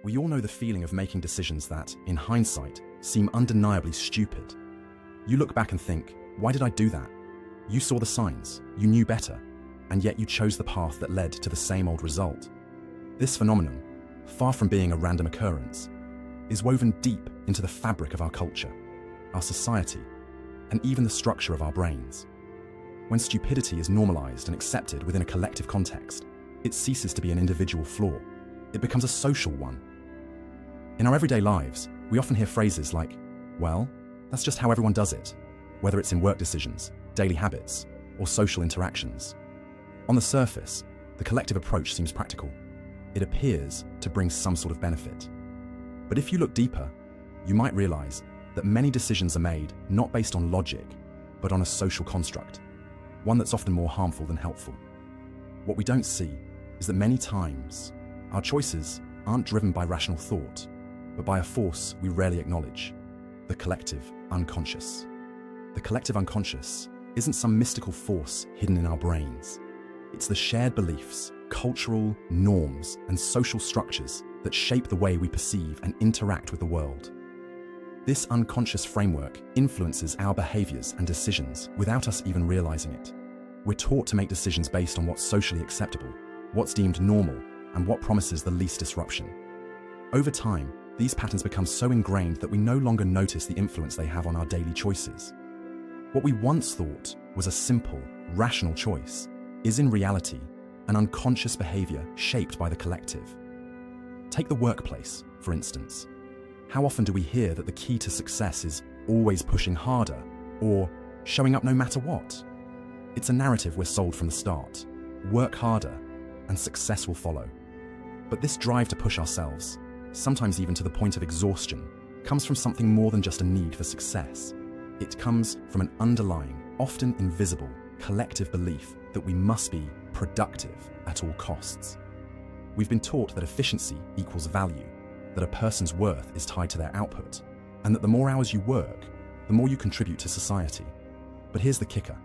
We all know the feeling of making decisions that, in hindsight, seem undeniably stupid. You look back and think, why did I do that? You saw the signs, you knew better, and yet you chose the path that led to the same old result. This phenomenon, far from being a random occurrence, is woven deep into the fabric of our culture, our society, and even the structure of our brains. When stupidity is normalized and accepted within a collective context, it ceases to be an individual flaw. It becomes a social one. In our everyday lives, we often hear phrases like, well, that's just how everyone does it, whether it's in work decisions, daily habits, or social interactions. On the surface, the collective approach seems practical. It appears to bring some sort of benefit. But if you look deeper, you might realize that many decisions are made not based on logic, but on a social construct, one that's often more harmful than helpful. What we don't see is that many times, our choices aren't driven by rational thought, but by a force we rarely acknowledge, the collective unconscious. The collective unconscious isn't some mystical force hidden in our brains. It's the shared beliefs, cultural norms, and social structures that shape the way we perceive and interact with the world. This unconscious framework influences our behaviors and decisions without us even realizing it. We're taught to make decisions based on what's socially acceptable, what's deemed normal, and what promises the least disruption. Over time, these patterns become so ingrained that we no longer notice the influence they have on our daily choices. What we once thought was a simple, rational choice is in reality an unconscious behavior shaped by the collective. Take the workplace, for instance. How often do we hear that the key to success is always pushing harder or showing up no matter what? It's a narrative we're sold from the start. Work harder and success will follow. But this drive to push ourselves, sometimes even to the point of exhaustion, comes from something more than just a need for success. It comes from an underlying, often invisible, collective belief that we must be productive at all costs. We've been taught that efficiency equals value, that a person's worth is tied to their output, and that the more hours you work, the more you contribute to society. But here's the kicker.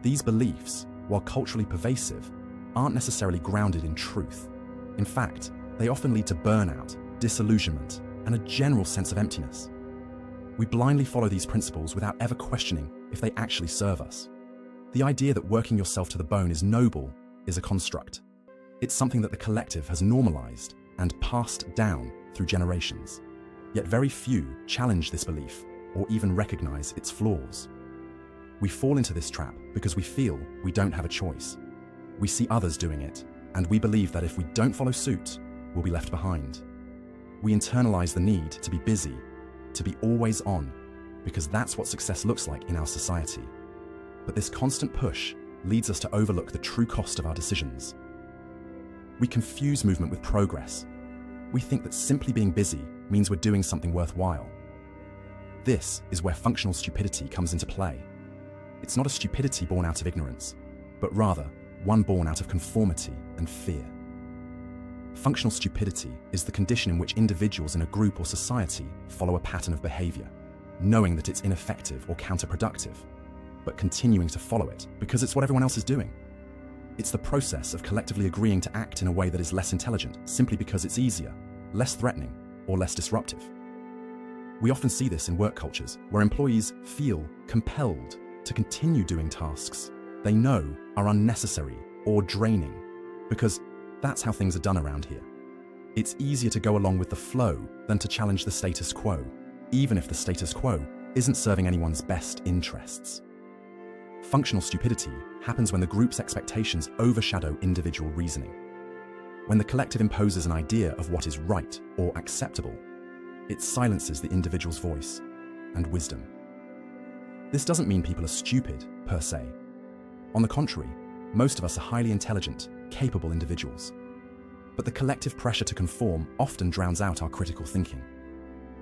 These beliefs, while culturally pervasive, aren't necessarily grounded in truth. In fact, they often lead to burnout, disillusionment, and a general sense of emptiness. We blindly follow these principles without ever questioning if they actually serve us. The idea that working yourself to the bone is noble is a construct. It's something that the collective has normalized and passed down through generations. Yet very few challenge this belief or even recognize its flaws. We fall into this trap because we feel we don't have a choice. We see others doing it, and we believe that if we don't follow suit, we'll be left behind. We internalize the need to be busy, to be always on, because that's what success looks like in our society. But this constant push leads us to overlook the true cost of our decisions. We confuse movement with progress. We think that simply being busy means we're doing something worthwhile. This is where functional stupidity comes into play. It's not a stupidity born out of ignorance, but rather one born out of conformity and fear. Functional stupidity is the condition in which individuals in a group or society follow a pattern of behavior, knowing that it's ineffective or counterproductive, but continuing to follow it because it's what everyone else is doing. It's the process of collectively agreeing to act in a way that is less intelligent simply because it's easier, less threatening, or less disruptive. We often see this in work cultures where employees feel compelled to continue doing tasks they know are unnecessary or draining because that's how things are done around here. It's easier to go along with the flow than to challenge the status quo, even if the status quo isn't serving anyone's best interests. Functional stupidity happens when the group's expectations overshadow individual reasoning. When the collective imposes an idea of what is right or acceptable, it silences the individual's voice and wisdom. This doesn't mean people are stupid, per se. On the contrary, most of us are highly intelligent, capable individuals. But the collective pressure to conform often drowns out our critical thinking.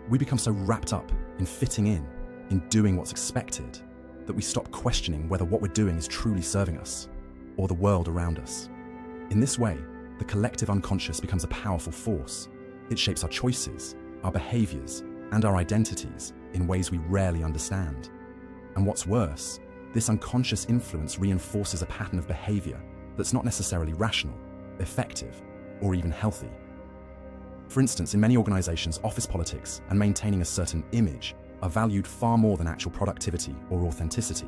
We become so wrapped up in fitting in doing what's expected, that we stop questioning whether what we're doing is truly serving us or the world around us. In this way, the collective unconscious becomes a powerful force. It shapes our choices, our behaviors, and our identities in ways we rarely understand. And what's worse, this unconscious influence reinforces a pattern of behavior that's not necessarily rational, effective, or even healthy. For instance, in many organizations, office politics and maintaining a certain image are valued far more than actual productivity or authenticity.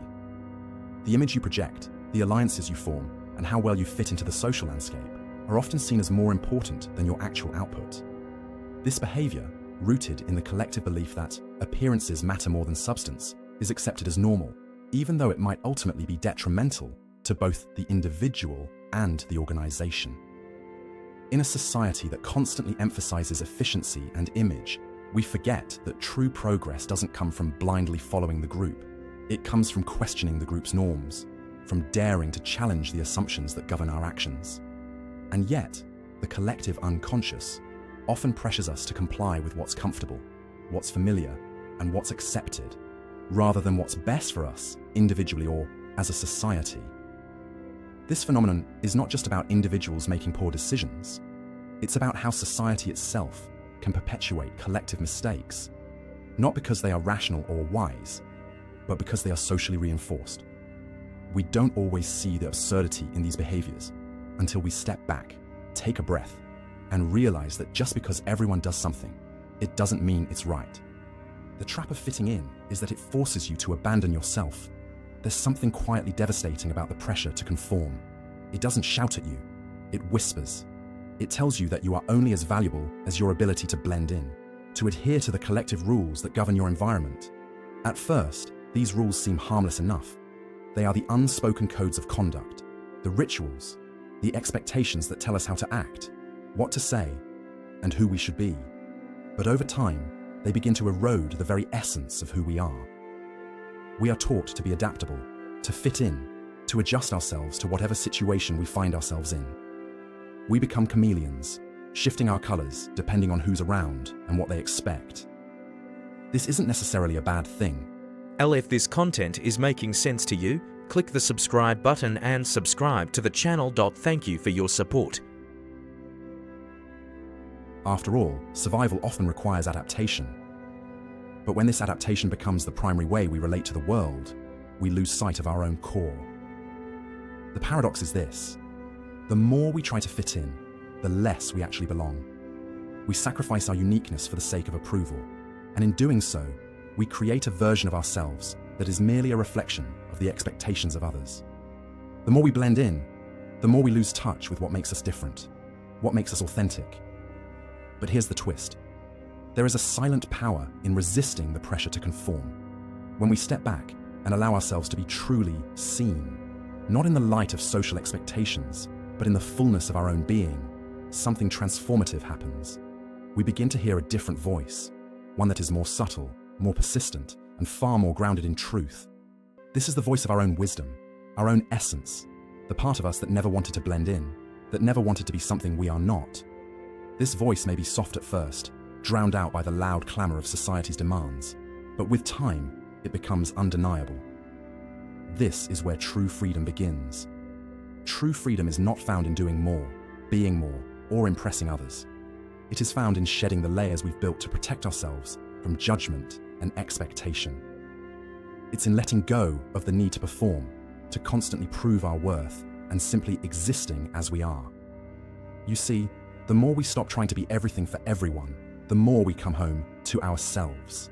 The image you project, the alliances you form, and how well you fit into the social landscape are often seen as more important than your actual output. This behavior, rooted in the collective belief that appearances matter more than substance, is accepted as normal, even though it might ultimately be detrimental to both the individual and the organization. In a society that constantly emphasizes efficiency and image, we forget that true progress doesn't come from blindly following the group. It comes from questioning the group's norms, from daring to challenge the assumptions that govern our actions. And yet, the collective unconscious often pressures us to comply with what's comfortable, what's familiar, and what's accepted, rather than what's best for us individually or as a society. This phenomenon is not just about individuals making poor decisions. It's about how society itself can perpetuate collective mistakes, not because they are rational or wise, but because they are socially reinforced. We don't always see the absurdity in these behaviors until we step back, take a breath, and realize that just because everyone does something, it doesn't mean it's right. The trap of fitting in is that it forces you to abandon yourself. There's something quietly devastating about the pressure to conform. It doesn't shout at you, it whispers. It tells you that you are only as valuable as your ability to blend in, to adhere to the collective rules that govern your environment. At first, these rules seem harmless enough. They are the unspoken codes of conduct, the rituals, the expectations that tell us how to act, what to say, and who we should be. But over time, they begin to erode the very essence of who we are. We are taught to be adaptable, to fit in, to adjust ourselves to whatever situation we find ourselves in. We become chameleons, shifting our colors depending on who's around and what they expect. This isn't necessarily a bad thing. If this content is making sense to you, click the subscribe button and subscribe to the channel. Thank you for your support. After all, survival often requires adaptation. But when this adaptation becomes the primary way we relate to the world, we lose sight of our own core. The paradox is this: the more we try to fit in, the less we actually belong. We sacrifice our uniqueness for the sake of approval, and in doing so, we create a version of ourselves that is merely a reflection of the expectations of others. The more we blend in, the more we lose touch with what makes us different, what makes us authentic. But here's the twist. There is a silent power in resisting the pressure to conform. When we step back and allow ourselves to be truly seen, not in the light of social expectations, but in the fullness of our own being, something transformative happens. We begin to hear a different voice, one that is more subtle, more persistent, and far more grounded in truth. This is the voice of our own wisdom, our own essence, the part of us that never wanted to blend in, that never wanted to be something we are not. This voice may be soft at first, drowned out by the loud clamor of society's demands, but with time, it becomes undeniable. This is where true freedom begins. True freedom is not found in doing more, being more, or impressing others. It is found in shedding the layers we've built to protect ourselves from judgment and expectation. It's in letting go of the need to perform, to constantly prove our worth, and simply existing as we are. You see, the more we stop trying to be everything for everyone, the more we come home to ourselves.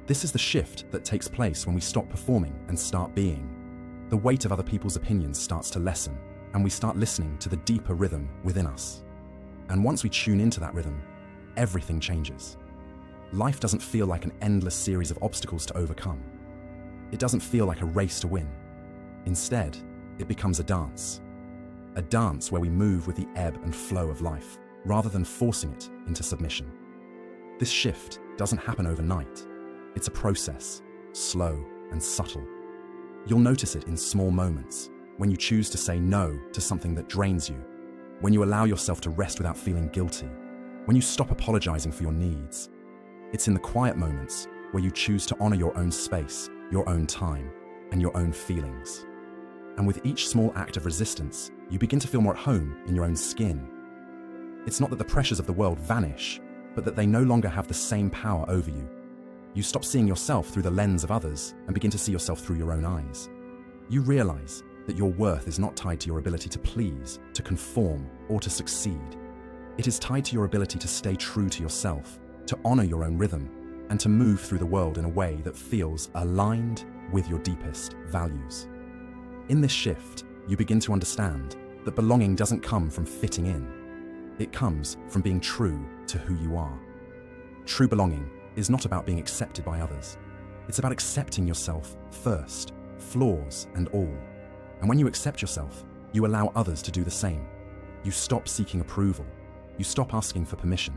This is the shift that takes place when we stop performing and start being. The weight of other people's opinions starts to lessen, and we start listening to the deeper rhythm within us. And once we tune into that rhythm, everything changes. Life doesn't feel like an endless series of obstacles to overcome. It doesn't feel like a race to win. Instead, it becomes a dance where we move with the ebb and flow of life, rather than forcing it into submission. This shift doesn't happen overnight. It's a process, slow and subtle. You'll notice it in small moments, when you choose to say no to something that drains you, when you allow yourself to rest without feeling guilty, when you stop apologizing for your needs. It's in the quiet moments where you choose to honor your own space, your own time, and your own feelings. And with each small act of resistance, you begin to feel more at home in your own skin. It's not that the pressures of the world vanish, but that they no longer have the same power over you. You stop seeing yourself through the lens of others and begin to see yourself through your own eyes. You realize that your worth is not tied to your ability to please, to conform, or to succeed. It is tied to your ability to stay true to yourself, to honor your own rhythm, and to move through the world in a way that feels aligned with your deepest values. In this shift, you begin to understand that belonging doesn't come from fitting in. It comes from being true to who you are. True belonging is not about being accepted by others. It's about accepting yourself first, flaws and all. And when you accept yourself, you allow others to do the same. You stop seeking approval. You stop asking for permission.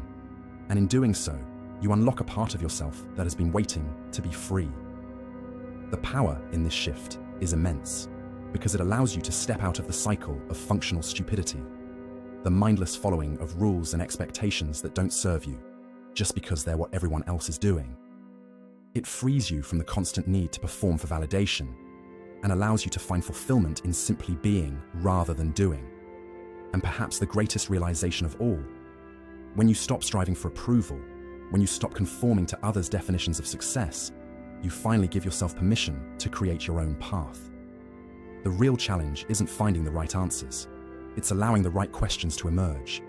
And in doing so, you unlock a part of yourself that has been waiting to be free. The power in this shift is immense because it allows you to step out of the cycle of functional stupidity, the mindless following of rules and expectations that don't serve you just because they're what everyone else is doing. It frees you from the constant need to perform for validation and allows you to find fulfillment in simply being rather than doing. And perhaps the greatest realization of all, when you stop striving for approval, when you stop conforming to others' definitions of success, you finally give yourself permission to create your own path. The real challenge isn't finding the right answers, it's allowing the right questions to emerge.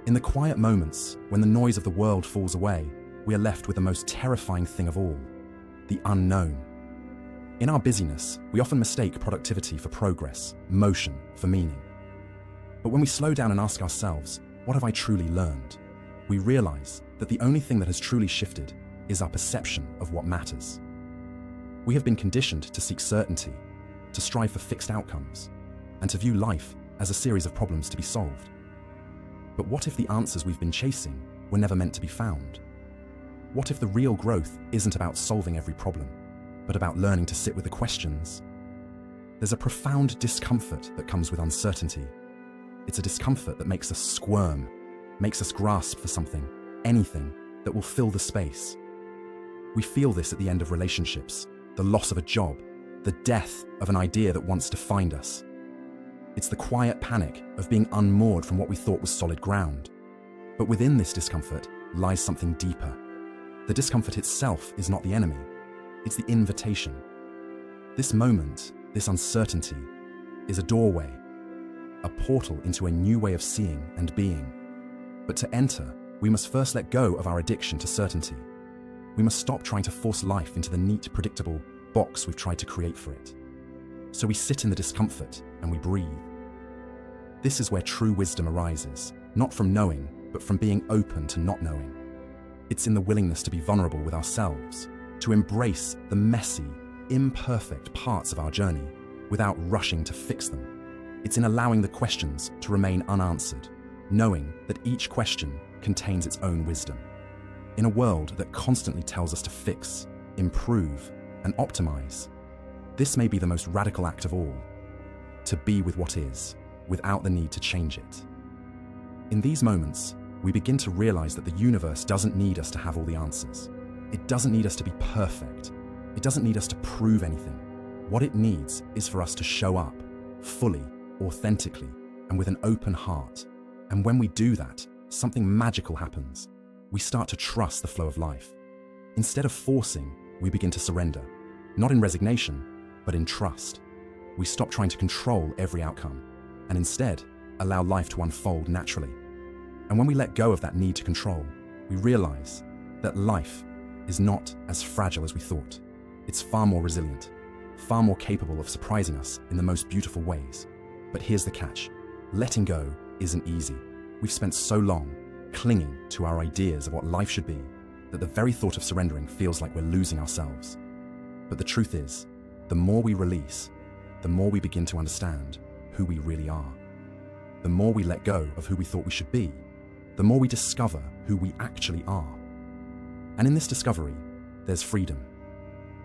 In the quiet moments, when the noise of the world falls away, we are left with the most terrifying thing of all, the unknown. In our busyness, we often mistake productivity for progress, motion for meaning. But when we slow down and ask ourselves, what have I truly learned? We realize that the only thing that has truly shifted is our perception of what matters. We have been conditioned to seek certainty, to strive for fixed outcomes, and to view life as a series of problems to be solved. But what if the answers we've been chasing were never meant to be found? What if the real growth isn't about solving every problem, but about learning to sit with the questions? There's a profound discomfort that comes with uncertainty. It's a discomfort that makes us squirm, makes us grasp for something, anything that will fill the space. We feel this at the end of relationships, the loss of a job, the death of an idea that once defined us. It's the quiet panic of being unmoored from what we thought was solid ground. But within this discomfort lies something deeper. The discomfort itself is not the enemy, it's the invitation. This moment, this uncertainty, is a doorway, a portal into a new way of seeing and being. But to enter, we must first let go of our addiction to certainty. We must stop trying to force life into the neat, predictable box we've tried to create for it. So we sit in the discomfort and we breathe. This is where true wisdom arises, not from knowing, but from being open to not knowing. It's in the willingness to be vulnerable with ourselves, to embrace the messy, imperfect parts of our journey without rushing to fix them. It's in allowing the questions to remain unanswered, knowing that each question contains its own wisdom. In a world that constantly tells us to fix, improve, and optimize, this may be the most radical act of all, to be with what is, without the need to change it. In these moments, we begin to realize that the universe doesn't need us to have all the answers. It doesn't need us to be perfect. It doesn't need us to prove anything. What it needs is for us to show up, fully, authentically, and with an open heart. And when we do that, something magical happens. We start to trust the flow of life. Instead of forcing, we begin to surrender, not in resignation, but in trust. We stop trying to control every outcome, and instead allow life to unfold naturally. And when we let go of that need to control, we realize that life is not as fragile as we thought. It's far more resilient, far more capable of surprising us in the most beautiful ways. But here's the catch. Letting go isn't easy. We've spent so long clinging to our ideas of what life should be that the very thought of surrendering feels like we're losing ourselves. But the truth is, the more we release, the more we begin to understand who we really are. The more we let go of who we thought we should be, the more we discover who we actually are. And in this discovery, there's freedom.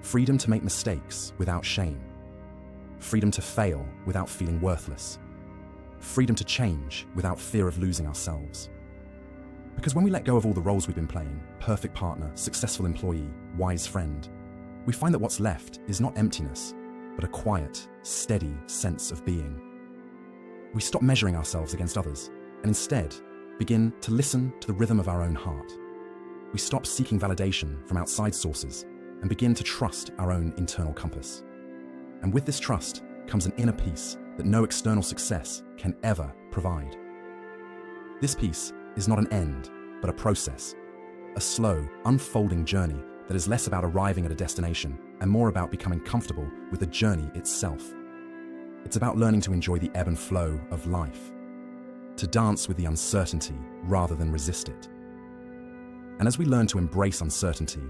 Freedom to make mistakes without shame. Freedom to fail without feeling worthless. Freedom to change without fear of losing ourselves. Because when we let go of all the roles we've been playing, perfect partner, successful employee, wise friend, we find that what's left is not emptiness, but a quiet, steady sense of being. We stop measuring ourselves against others, and instead begin to listen to the rhythm of our own heart. We stop seeking validation from outside sources and begin to trust our own internal compass. And with this trust comes an inner peace that no external success can ever provide. This peace is not an end, but a process. A slow, unfolding journey that is less about arriving at a destination and more about becoming comfortable with the journey itself. It's about learning to enjoy the ebb and flow of life, to dance with the uncertainty rather than resist it. And as we learn to embrace uncertainty,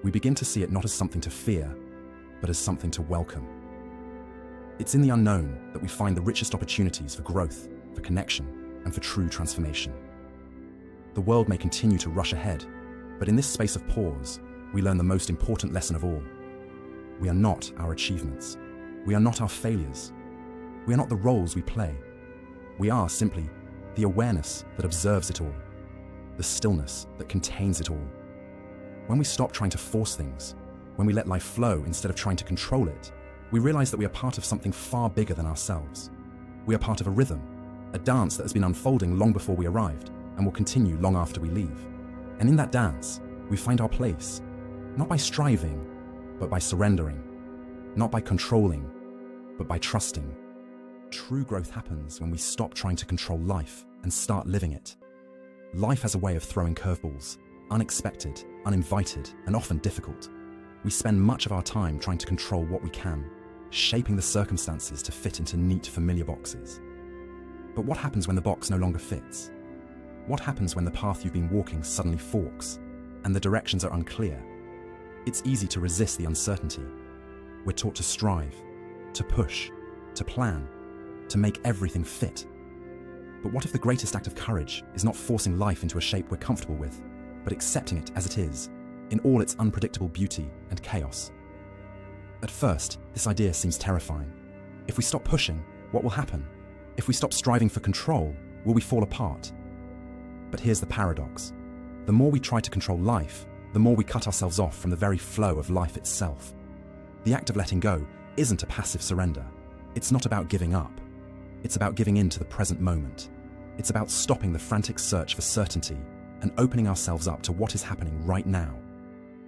we begin to see it not as something to fear, but as something to welcome. It's in the unknown that we find the richest opportunities for growth, for connection, and for true transformation. The world may continue to rush ahead, but in this space of pause, we learn the most important lesson of all. We are not our achievements. We are not our failures. We are not the roles we play. We are simply the awareness that observes it all, the stillness that contains it all. When we stop trying to force things, when we let life flow instead of trying to control it, we realize that we are part of something far bigger than ourselves. We are part of a rhythm, a dance that has been unfolding long before we arrived and will continue long after we leave. And in that dance, we find our place, not by striving, but by surrendering, not by controlling, but by trusting. True growth happens when we stop trying to control life and start living it. Life has a way of throwing curveballs, unexpected, uninvited, and often difficult. We spend much of our time trying to control what we can, shaping the circumstances to fit into neat, familiar boxes. But what happens when the box no longer fits? What happens when the path you've been walking suddenly forks and the directions are unclear? It's easy to resist the uncertainty. We're taught to strive, to push, to plan, to make everything fit. But what if the greatest act of courage is not forcing life into a shape we're comfortable with, but accepting it as it is, in all its unpredictable beauty and chaos? At first, this idea seems terrifying. If we stop pushing, what will happen? If we stop striving for control, will we fall apart? But here's the paradox. The more we try to control life, the more we cut ourselves off from the very flow of life itself. The act of letting go isn't a passive surrender. It's not about giving up. It's about giving in to the present moment. It's about stopping the frantic search for certainty and opening ourselves up to what is happening right now.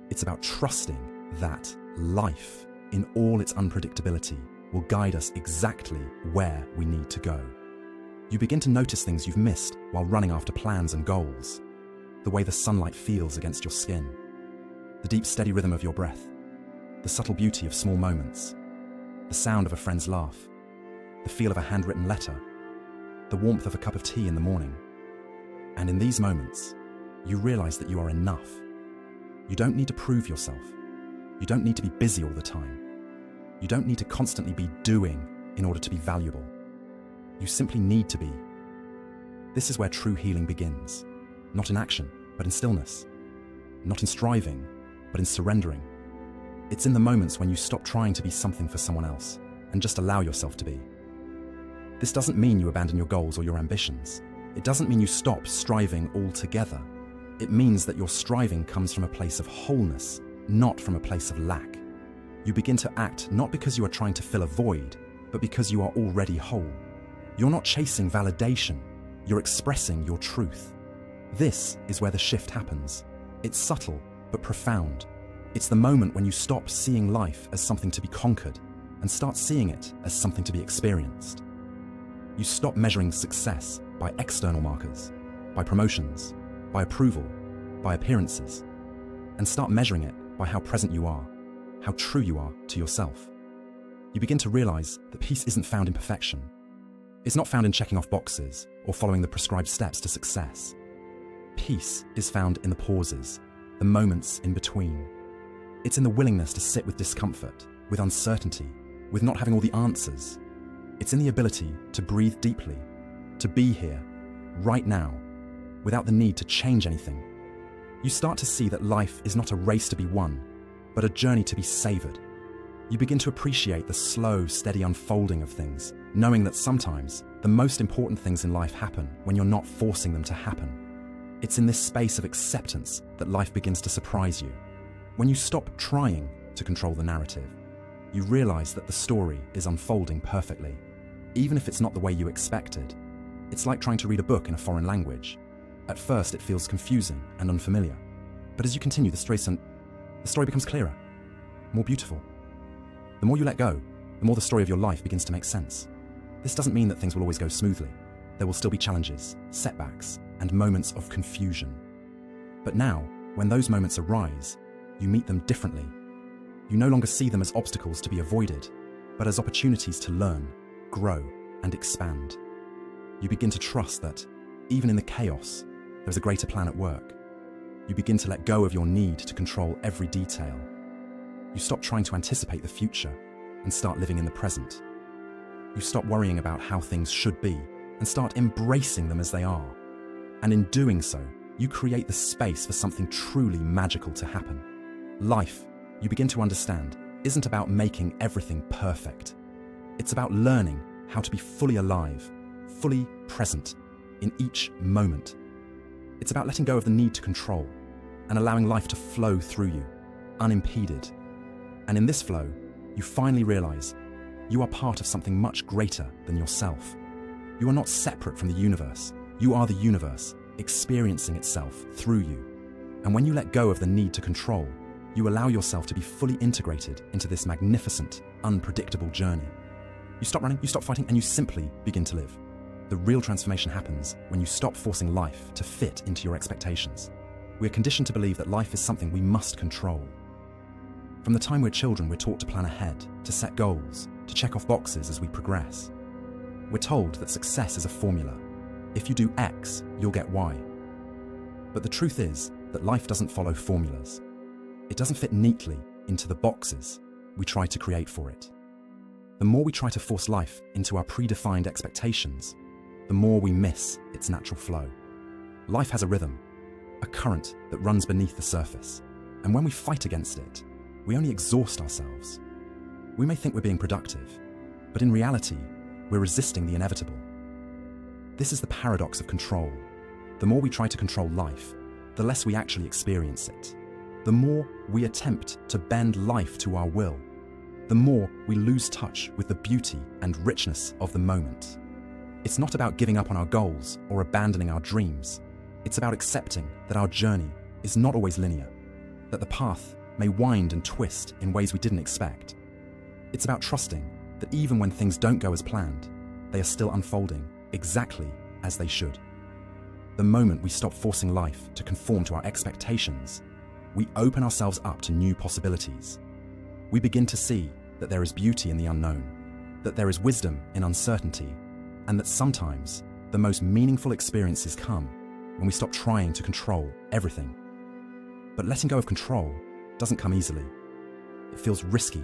It's about trusting that life, in all its unpredictability, will guide us exactly where we need to go. You begin to notice things you've missed while running after plans and goals. The way the sunlight feels against your skin, the deep, steady rhythm of your breath, the subtle beauty of small moments, the sound of a friend's laugh, the feel of a handwritten letter, the warmth of a cup of tea in the morning. And in these moments, you realize that you are enough. You don't need to prove yourself. You don't need to be busy all the time. You don't need to constantly be doing in order to be valuable. You simply need to be. This is where true healing begins. Not in action, but in stillness. Not in striving, but in surrendering. It's in the moments when you stop trying to be something for someone else and just allow yourself to be. This doesn't mean you abandon your goals or your ambitions. It doesn't mean you stop striving altogether. It means that your striving comes from a place of wholeness, not from a place of lack. You begin to act not because you are trying to fill a void, but because you are already whole. You're not chasing validation, you're expressing your truth. This is where the shift happens. It's subtle, but profound. It's the moment when you stop seeing life as something to be conquered and start seeing it as something to be experienced. You stop measuring success by external markers, by promotions, by approval, by appearances, and start measuring it by how present you are, how true you are to yourself. You begin to realize that peace isn't found in perfection. It's not found in checking off boxes or following the prescribed steps to success. Peace is found in the pauses, the moments in between. It's in the willingness to sit with discomfort, with uncertainty, with not having all the answers. It's in the ability to breathe deeply, to be here, right now, without the need to change anything. You start to see that life is not a race to be won, but a journey to be savored. You begin to appreciate the slow, steady unfolding of things, knowing that sometimes the most important things in life happen when you're not forcing them to happen. It's in this space of acceptance that life begins to surprise you. When you stop trying to control the narrative, you realize that the story is unfolding perfectly, even if it's not the way you expected. It's like trying to read a book in a foreign language. At first, it feels confusing and unfamiliar, but as you continue, the story becomes clearer, more beautiful. The more you let go, the more the story of your life begins to make sense. This doesn't mean that things will always go smoothly. There will still be challenges, setbacks, and moments of confusion. But now, when those moments arise, you meet them differently. You no longer see them as obstacles to be avoided, but as opportunities to learn, grow, and expand. You begin to trust that, even in the chaos, there's a greater plan at work. You begin to let go of your need to control every detail. You stop trying to anticipate the future and start living in the present. You stop worrying about how things should be and start embracing them as they are. And in doing so, you create the space for something truly magical to happen. Life, you begin to understand, isn't about making everything perfect. It's about learning how to be fully alive, fully present in each moment. It's about letting go of the need to control and allowing life to flow through you, unimpeded. And in this flow, you finally realize you are part of something much greater than yourself. You are not separate from the universe. You are the universe, experiencing itself through you. And when you let go of the need to control, you allow yourself to be fully integrated into this magnificent, unpredictable journey. You stop running, you stop fighting, and you simply begin to live. The real transformation happens when you stop forcing life to fit into your expectations. We are conditioned to believe that life is something we must control. From the time we're children, we're taught to plan ahead, to set goals, to check off boxes as we progress. We're told that success is a formula. If you do X, you'll get Y. But the truth is that life doesn't follow formulas. It doesn't fit neatly into the boxes we try to create for it. The more we try to force life into our predefined expectations, the more we miss its natural flow. Life has a rhythm, a current that runs beneath the surface. And when we fight against it, we only exhaust ourselves. We may think we're being productive, but in reality, we're resisting the inevitable. This is the paradox of control. The more we try to control life, the less we actually experience it. The more we attempt to bend life to our will, the more we lose touch with the beauty and richness of the moment. It's not about giving up on our goals or abandoning our dreams. It's about accepting that our journey is not always linear, that the path may wind and twist in ways we didn't expect. It's about trusting that even when things don't go as planned, they are still unfolding exactly as they should. The moment we stop forcing life to conform to our expectations, we open ourselves up to new possibilities. We begin to see that there is beauty in the unknown, that there is wisdom in uncertainty, and that sometimes the most meaningful experiences come when we stop trying to control everything. But letting go of control doesn't come easily. It feels risky,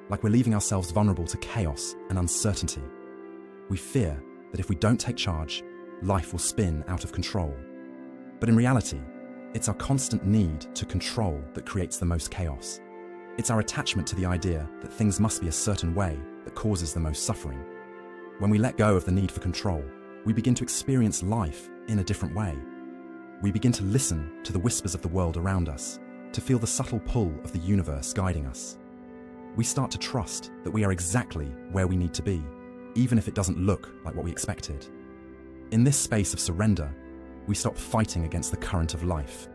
like we're leaving ourselves vulnerable to chaos and uncertainty. We fear that if we don't take charge, life will spin out of control. But in reality, it's our constant need to control that creates the most chaos. It's our attachment to the idea that things must be a certain way that causes the most suffering. When we let go of the need for control, we begin to experience life in a different way. We begin to listen to the whispers of the world around us, to feel the subtle pull of the universe guiding us. We start to trust that we are exactly where we need to be, even if it doesn't look like what we expected. In this space of surrender, we stop fighting against the current of life.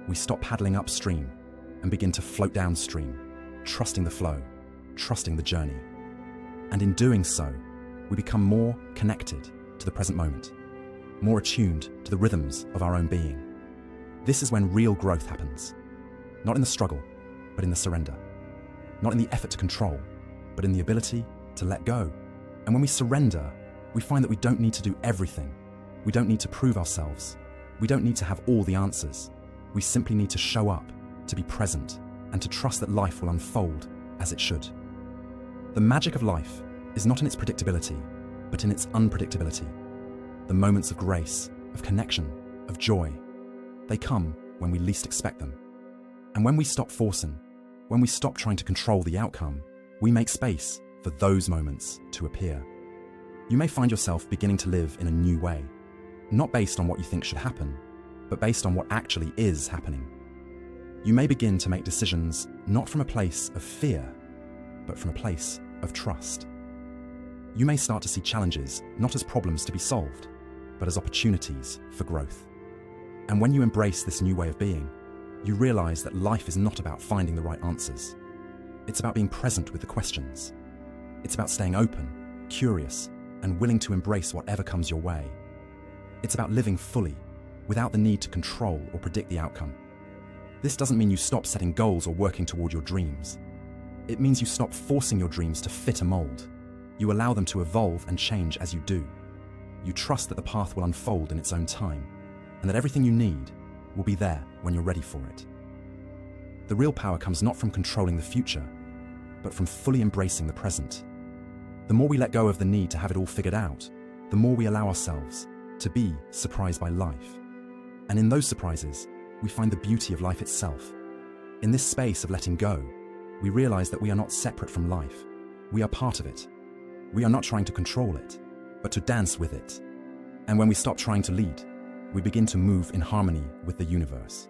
We stop paddling upstream and begin to float downstream, trusting the flow, trusting the journey. And in doing so, we become more connected to the present moment, more attuned to the rhythms of our own being. This is when real growth happens. Not in the struggle, but in the surrender. Not in the effort to control, but in the ability to let go. And when we surrender, we find that we don't need to do everything. We don't need to prove ourselves. We don't need to have all the answers. We simply need to show up, to be present, and to trust that life will unfold as it should. The magic of life is not in its predictability, but in its unpredictability. The moments of grace, of connection, of joy, they come when we least expect them. And when we stop forcing, when we stop trying to control the outcome, we make space for those moments to appear. You may find yourself beginning to live in a new way, not based on what you think should happen, but based on what actually is happening. You may begin to make decisions not from a place of fear, but from a place of trust. You may start to see challenges not as problems to be solved, but as opportunities for growth. And when you embrace this new way of being, you realize that life is not about finding the right answers. It's about being present with the questions. It's about staying open, curious, and willing to embrace whatever comes your way, It's about living fully, without the need to control or predict the outcome. This doesn't mean you stop setting goals or working toward your dreams. It means you stop forcing your dreams to fit a mold. You allow them to evolve and change as you do. You trust that the path will unfold in its own time, and that everything you need will be there when you're ready for it. The real power comes not from controlling the future, but from fully embracing the present. The more we let go of the need to have it all figured out, the more we allow ourselves to be surprised by life. And in those surprises, we find the beauty of life itself. In this space of letting go, we realize that we are not separate from life. We are part of it. We are not trying to control it, but to dance with it. And when we stop trying to lead, we begin to move in harmony with the universe.